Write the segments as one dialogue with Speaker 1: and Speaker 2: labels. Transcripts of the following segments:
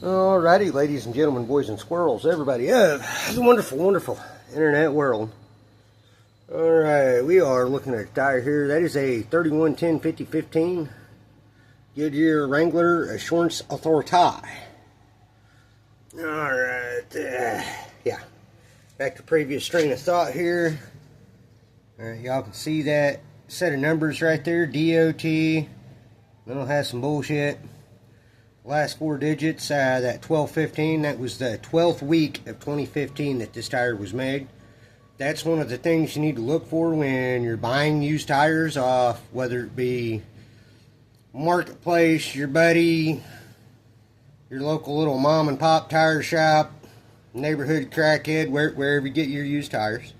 Speaker 1: Alrighty, ladies and gentlemen, boys and squirrels, everybody of the wonderful, wonderful internet world. Alright, we are looking at a tire here. That is a 3110-5015 Goodyear Wrangler Assurance Authority. Alright, yeah. Back to previous strain of thought here. Alright, y'all can see that set of numbers right there, DOT. Then it'll have some bullshit. Last four digits, that 1215, that was the 12th week of 2015 that this tire was made. That's one of the things you need to look for when you're buying used tires off, whether it be Marketplace, your buddy, your local little mom and pop tire shop, neighborhood crackhead, wherever you get your used tires.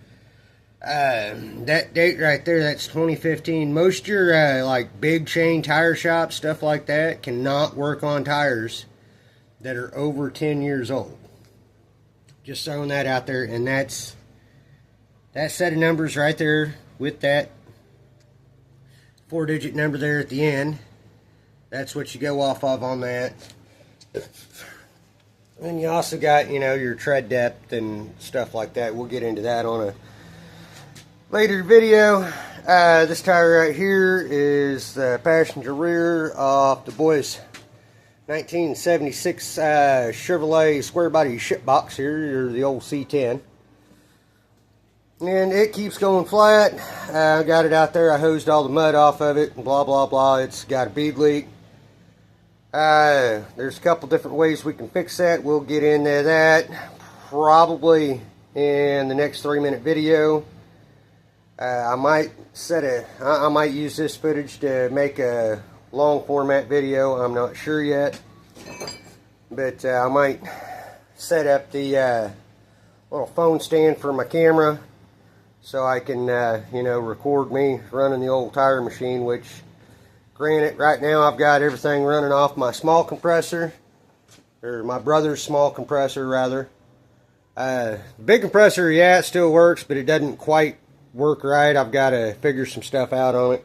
Speaker 1: That date right there, that's 2015. Most of your like big chain tire shops, stuff like that, cannot work on tires that are over 10 years old. Just throwing that out there. And that's that set of numbers right there with that 4-digit number there at the end. That's what you go off of on that. And you also got, you know, your tread depth and stuff like that. We'll get into that on a later video. This tire right here is the passenger rear off the boys 1976 Chevrolet square body ship box here, or the old C10. And it keeps going flat. I got it out there. I hosed all the mud off of it and blah blah blah. It's got a bead leak. There's a couple different ways we can fix that. We'll get into that probably in the next 3-minute video. I might use this footage to make a long format video. I'm not sure yet, but I might set up the little phone stand for my camera so I can you know, record me running the old tire machine. Which, granted, right now I've got everything running off my small compressor, or my brother's small compressor rather. Big compressor, yeah, it still works, but it doesn't quite work right. I've got to figure some stuff out on it.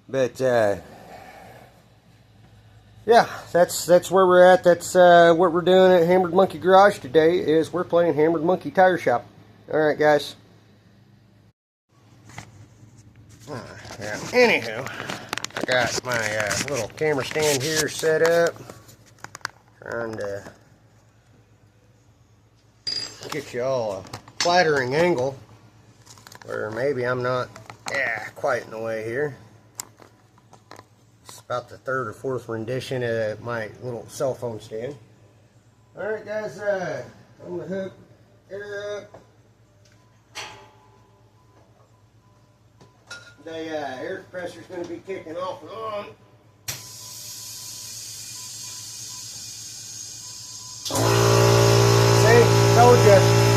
Speaker 1: But yeah, that's where we're at. That's what we're doing at Hammered Monkey Garage today. Is we're playing Hammered Monkey Tire Shop. All right, guys. Yeah. Anywho, I got my little camera stand here set up, trying to get you all a flattering angle. Or maybe I'm not quite in the way here. It's about the 3rd or 4th rendition of my little cell phone stand. Alright guys, I'm going to hook air up. The air compressor is going to be kicking off and on. See? Told you.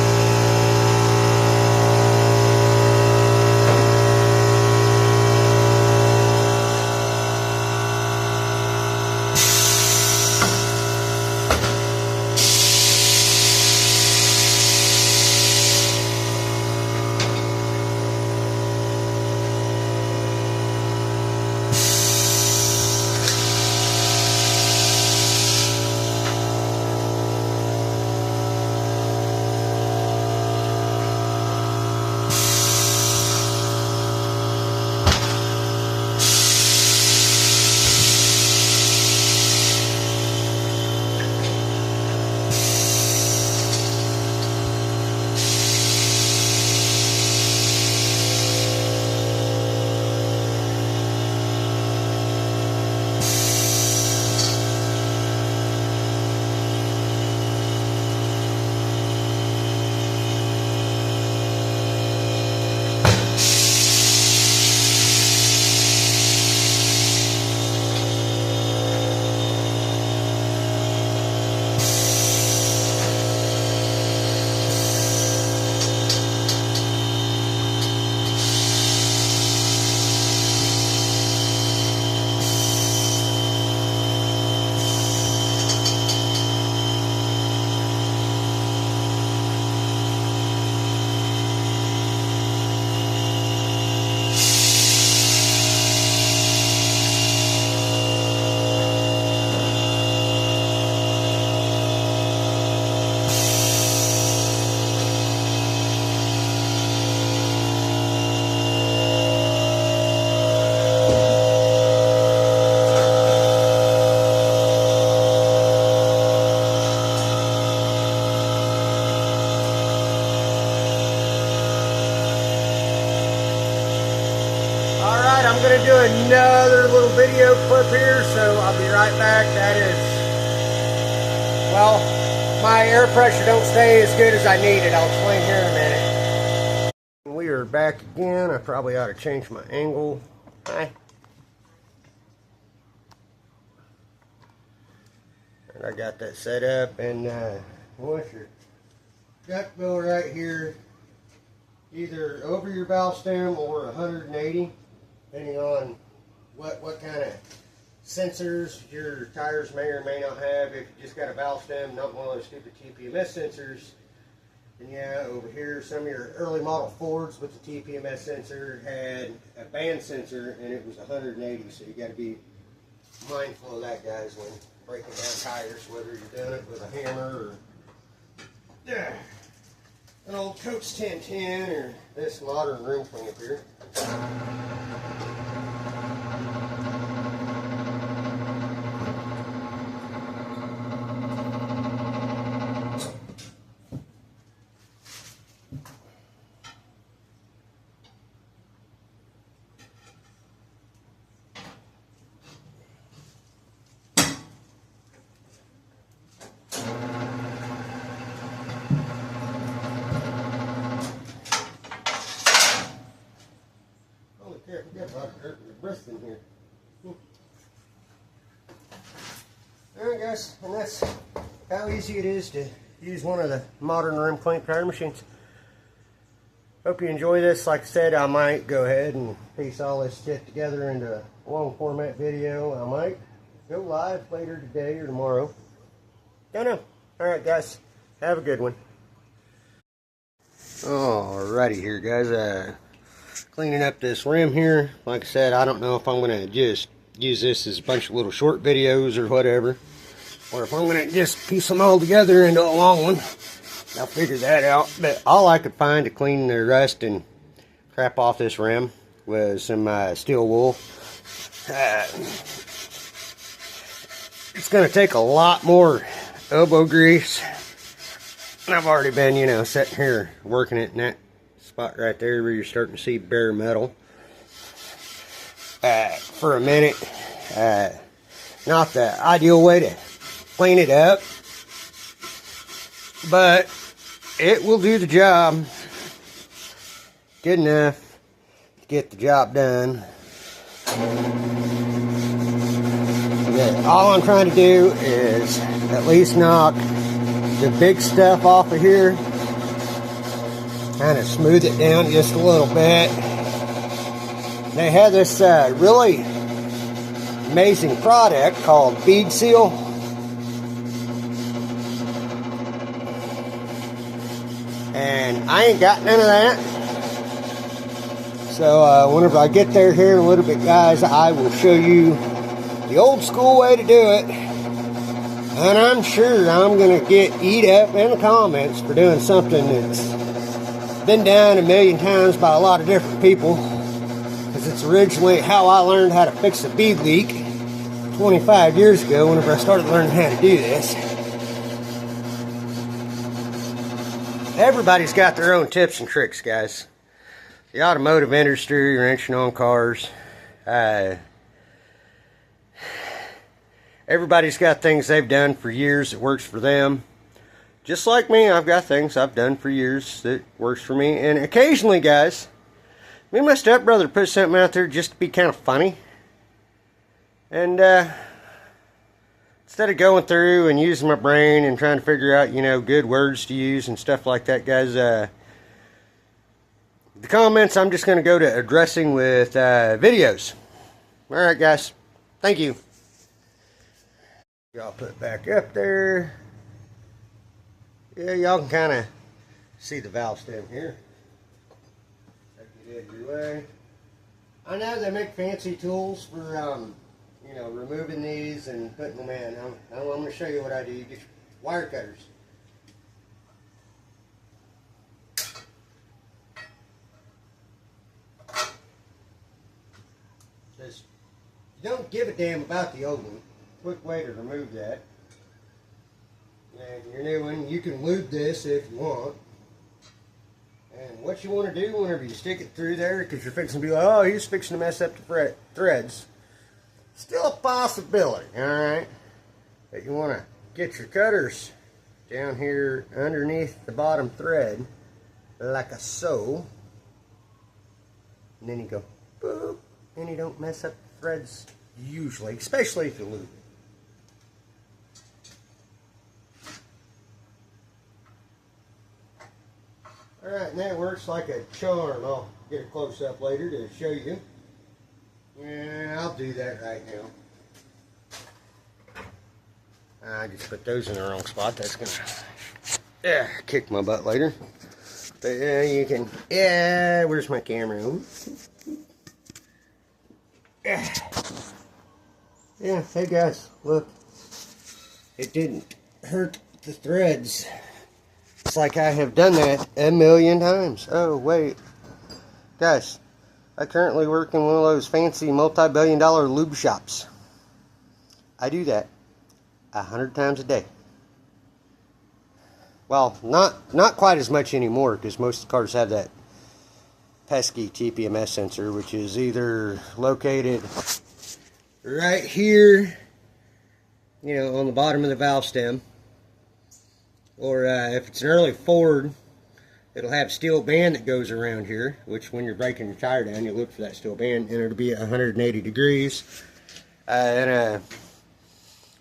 Speaker 1: another little video clip here, so I'll be right back. That is, well, my air pressure don't stay as good as I need it. I'll explain here in a minute. We are back again. I probably ought to change my angle. Hi. And I got that set up, and once your duct bill right here, either over your valve stem or 180, depending on what kind of sensors your tires may or may not have. If you just got a valve stem, not one of those stupid TPMS sensors, then yeah, over here, some of your early model Fords with the TPMS sensor had a band sensor, and it was 180, so you got to be mindful of that, guys, when breaking down tires, whether you're doing it with a hammer or an old Coach 1010 or this modern room cleanup here. Yeah, we got a lot of dirt and breath in here. Alright guys, and that's how easy it is to use one of the modern room cleanup tire machines. Hope you enjoy this. Like I said, I might go ahead and piece all this shit together into a long format video. I might go live later today or tomorrow. Don't know. Alright guys, have a good one. Alrighty here guys, cleaning up this rim here. Like I said, I don't know if I'm going to just use this as a bunch of little short videos or whatever, or if I'm going to just piece them all together into a long one. I'll figure that out. But all I could find to clean the rust and crap off this rim was some steel wool. It's going to take a lot more elbow grease. And I've already been, you know, sitting here working it in that spot right there where you're starting to see bare metal for a minute. Not the ideal way to clean it up, but it will do the job good enough to get the job done. All I'm trying to do is at least knock the big stuff off of here, kind of smooth it down just a little bit. They have this really amazing product called Bead Seal. And I ain't got none of that. So whenever I get there here in a little bit, guys, I will show you the old school way to do it. And I'm sure I'm going to get eat up in the comments for doing something that's been done a million times by a lot of different people, because it's originally how I learned how to fix a bead leak 25 years ago whenever I started learning how to do this. Everybody's got their own tips and tricks, guys. The automotive industry, wrenching on cars, everybody's got things they've done for years that works for them. Just like me, I've got things I've done for years that works for me. And occasionally, guys, me and my stepbrother put something out there just to be kind of funny. And instead of going through and using my brain and trying to figure out, you know, good words to use and stuff like that, guys, the comments I'm just going to go to addressing with videos. Alright, guys. Thank you. Y'all put it back up there. Yeah, y'all can kind of see the valve stem here. Take it out of your way. I know they make fancy tools for, you know, removing these and putting them in. I'm going to show you what I do. You get your wire cutters. Just, you don't give a damn about the old one. Quick way to remove that. And your new one, you can lube this if you want. And what you want to do whenever you stick it through there, because you're fixing to be like, oh, he's fixing to mess up the threads. Still a possibility, alright? But you want to get your cutters down here underneath the bottom thread, like a so. And then you go, boop, and you don't mess up the threads usually, especially if you lube it. Alright, and that works like a charm. I'll get a close-up later to show you. And I'll do that right now. I just put those in the wrong spot. That's gonna kick my butt later. But you can, where's my camera? Yeah, hey guys, look. It didn't hurt the threads. It's like I have done that a million times. Oh, wait. Guys, I currently work in one of those fancy multi-billion-dollar lube shops. I do that 100 times a day. Well, not quite as much anymore, because most cars have that pesky TPMS sensor, which is either located right here, you know, on the bottom of the valve stem, or if it's an early Ford, it'll have steel band that goes around here, which when you're breaking your tire down, you look for that steel band, and it'll be at 180 degrees.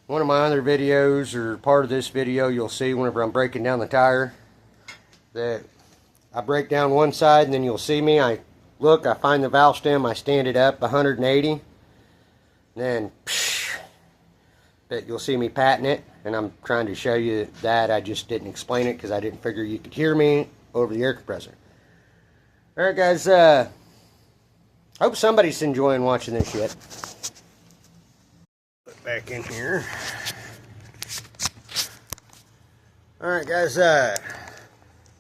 Speaker 1: One of my other videos, or part of this video, you'll see whenever I'm breaking down the tire, that I break down one side, and then you'll see me, I find the valve stem, I stand it up 180, then that you'll see me patting it, and I'm trying to show you that. I just didn't explain it because I didn't figure you could hear me over the air compressor. Alright guys, hope somebody's enjoying watching this shit. Put back in here. Alright guys,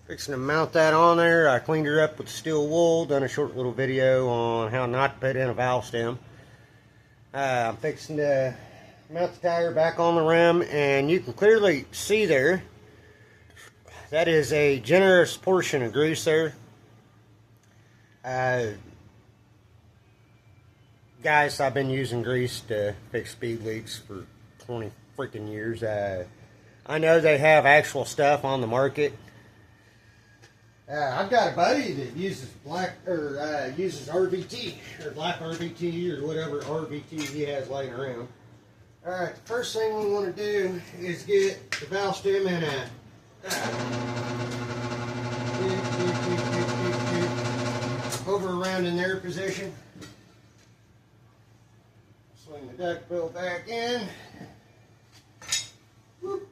Speaker 1: fixing to mount that on there. I cleaned her up with steel wool, done a short little video on how not to put in a valve stem. I'm fixing to mount the tire back on the rim, and you can clearly see there that is a generous portion of grease there. Guys, I've been using grease to fix speed leaks for 20 freaking years. I know they have actual stuff on the market. I've got a buddy that uses uses RVT or black RVT or whatever RVT he has laying around. Alright, the first thing we want to do is get the valve stem in a over around in their position. Swing the duck bill back in. Whoop.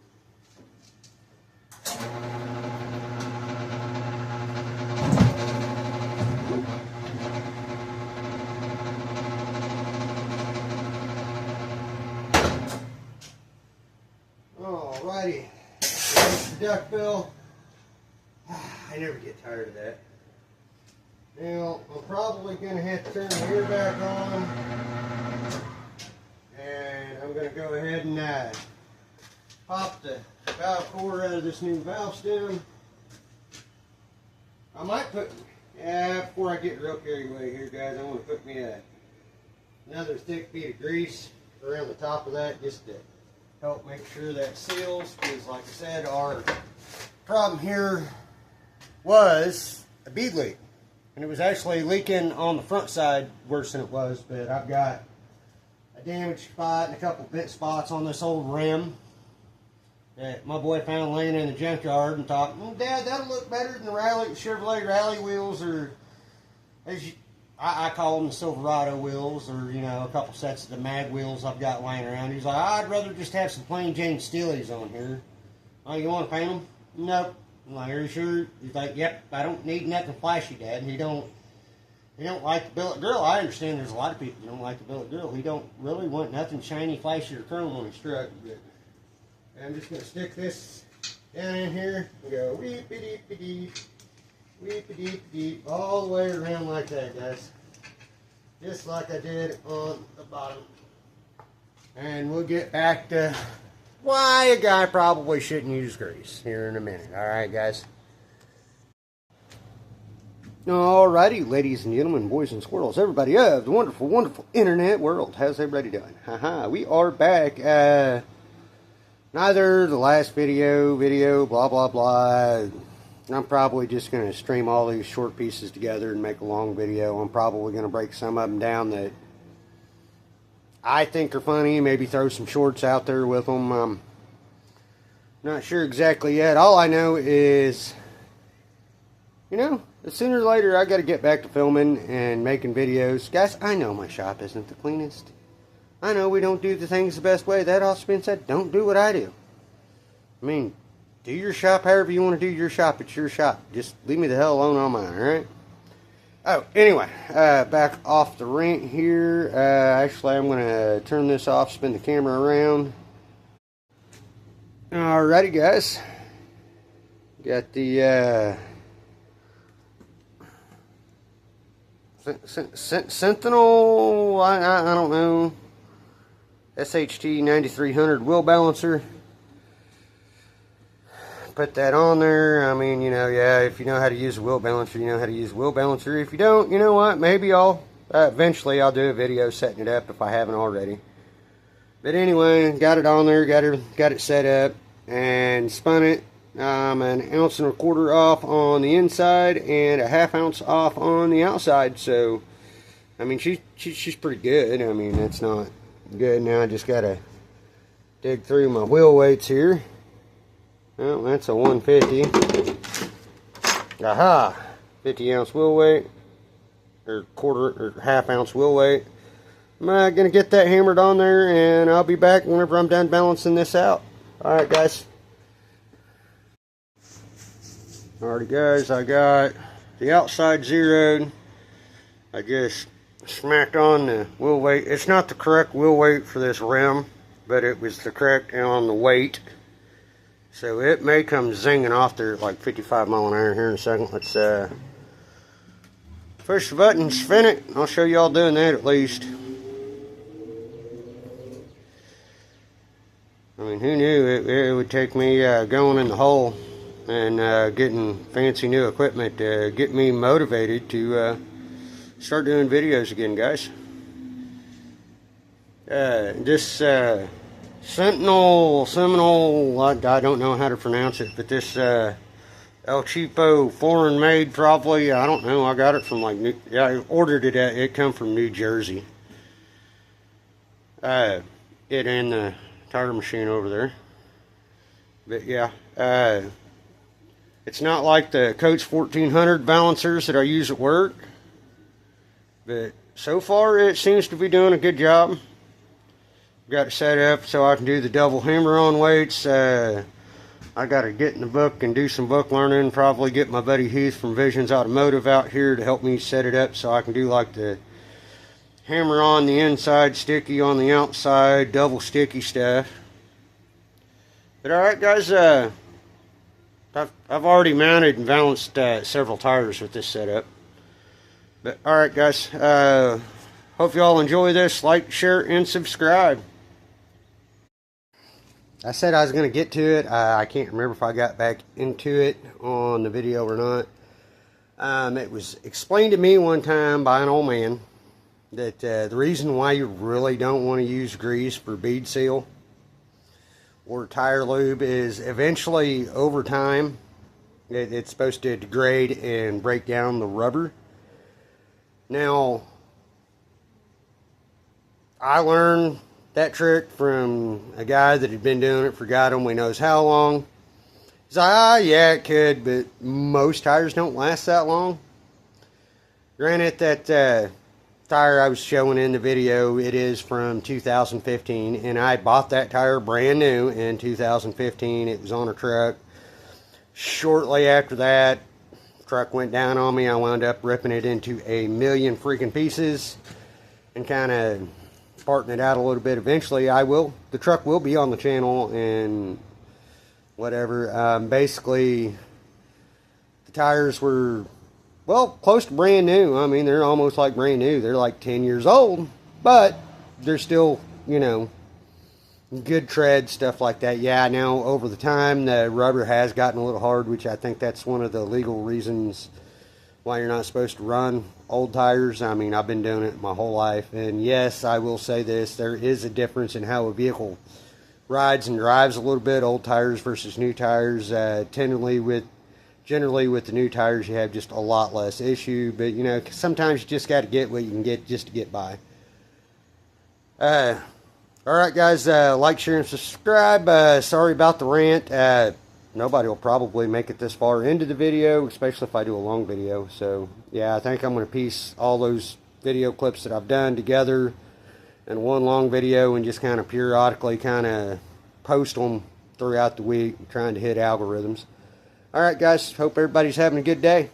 Speaker 1: Alrighty, there's the duck bill. I never get tired of that. Now, I'm probably going to have to turn the air back on. And I'm going to go ahead and pop the valve core out of this new valve stem. I might put, before I get real carried away here, guys, I'm going to put me another thick bead of grease around the top of that just to help make sure that seals, because like I said, our problem here was a bead leak, and it was actually leaking on the front side worse than it was. But I've got a damaged spot and a couple bent spots on this old rim that my boy found laying in the junkyard, and thought, Dad, that'll look better than the Chevrolet rally wheels, or as you, I call them the Silverado wheels, or, you know, a couple sets of the Mag wheels I've got laying around. He's like, I'd rather just have some plain Jane Steelies on here. Oh, you want to paint them? Nope. I'm like, are you sure? He's like, yep, I don't need nothing flashy, Dad. And he don't like the billet grill. I understand there's a lot of people who don't like the billet grill. He don't really want nothing shiny, flashy, or chrome on his truck. But I'm just going to stick this down in here and go weep-a-deep-a-deep. Weep-a-deep-a-deep, all the way around like that, guys. Just like I did on the bottom. And we'll get back to why a guy probably shouldn't use grease here in a minute. Alright, guys. Alrighty, ladies and gentlemen, boys and squirrels, everybody of the wonderful, wonderful internet world. How's everybody doing? Haha, we are back. Neither the last video, blah, blah, blah. I'm probably just going to stream all these short pieces together and make a long video. I'm probably going to break some of them down that I think are funny, maybe throw some shorts out there with them. Not sure exactly yet. All I know is, you know, sooner or later I got to get back to filming and making videos. Guys, I know my shop isn't the cleanest. I know we don't do the things the best way. That also being said, don't do what I do. I mean, do your shop however you want to do your shop. It's your shop. Just leave me the hell alone on mine, alright? Oh, anyway, back off the rant here. Actually, I'm going to turn this off, spin the camera around. Alrighty, guys. Got the Sentinel, I don't know, SHT 9300 wheel balancer. Put that on there. I mean, you know, yeah, if you know how to use a wheel balancer, you know how to use a wheel balancer. If you don't, you know what, maybe eventually I'll do a video setting it up if I haven't already. But anyway, got it on there, got it set up, and spun it. I'm 1.25 ounces off on the inside and a 1/2 ounce off on the outside. So, I mean, she's pretty good. I mean, that's not good. Now I just gotta dig through my wheel weights here. Well, that's a 150. Aha! 50 ounce wheel weight, or 1/2 ounce wheel weight. I'm gonna get that hammered on there, and I'll be back whenever I'm done balancing this out. All right, guys. Alrighty, guys, I got the outside zeroed. I just smacked on the wheel weight. It's not the correct wheel weight for this rim, but it was the correct on the weight. So it may come zinging off there at like 55 mile an hour here in a second. Let's push the button, spin it. I'll show y'all doing that at least. I mean, who knew it would take me going in the hole and getting fancy new equipment to get me motivated to start doing videos again, guys. This Seminole, I don't know how to pronounce it, but this El Cheapo, foreign made probably, I don't know, I got it from like, I ordered it, it come from New Jersey. It and the tire machine over there. But yeah, it's not like the Coach 1400 balancers that I use at work, but so far it seems to be doing a good job. Got it set up so I can do the double hammer-on weights. I got to get in the book and do some book learning, probably get my buddy Heath from Visions Automotive out here to help me set it up so I can do like the hammer on the inside, sticky on the outside, double sticky stuff. But alright, guys, I've already mounted and balanced several tires with this setup. But alright, guys, hope you all enjoy this. Like, share, and subscribe. I said I was going to get to it. I can't remember if I got back into it on the video or not. It was explained to me one time by an old man that the reason why you really don't want to use grease for bead seal or tire lube is eventually over time it's supposed to degrade and break down the rubber. Now, I learned that trick from a guy that had been doing it for God only knows how long. He's like, yeah, it could, but most tires don't last that long. Granted, that tire I was showing in the video, it is from 2015, and I bought that tire brand new in 2015. It was on a truck. Shortly after that, the truck went down on me. I wound up ripping it into a million freaking pieces and kind of parting it out a little bit. Eventually the truck will be on the channel and whatever. Basically the tires were, well, close to brand new. I mean, they're almost like brand new. They're like 10 years old, but they're still, you know, good tread, stuff like that. Yeah, now over the time the rubber has gotten a little hard, which I think that's one of the legal reasons why you're not supposed to run old tires. I mean, I've been doing it my whole life, and yes, I will say this, there is a difference in how a vehicle rides and drives a little bit, old tires versus new tires. Generally with the new tires, you have just a lot less issue, but you know, sometimes you just got to get what you can get just to get by. Alright guys, like, share, and subscribe. Sorry about the rant. Nobody will probably make it this far into the video, especially if I do a long video. So yeah, I think I'm going to piece all those video clips that I've done together in one long video and just kind of periodically kind of post them throughout the week, trying to hit algorithms. Alright guys, hope everybody's having a good day.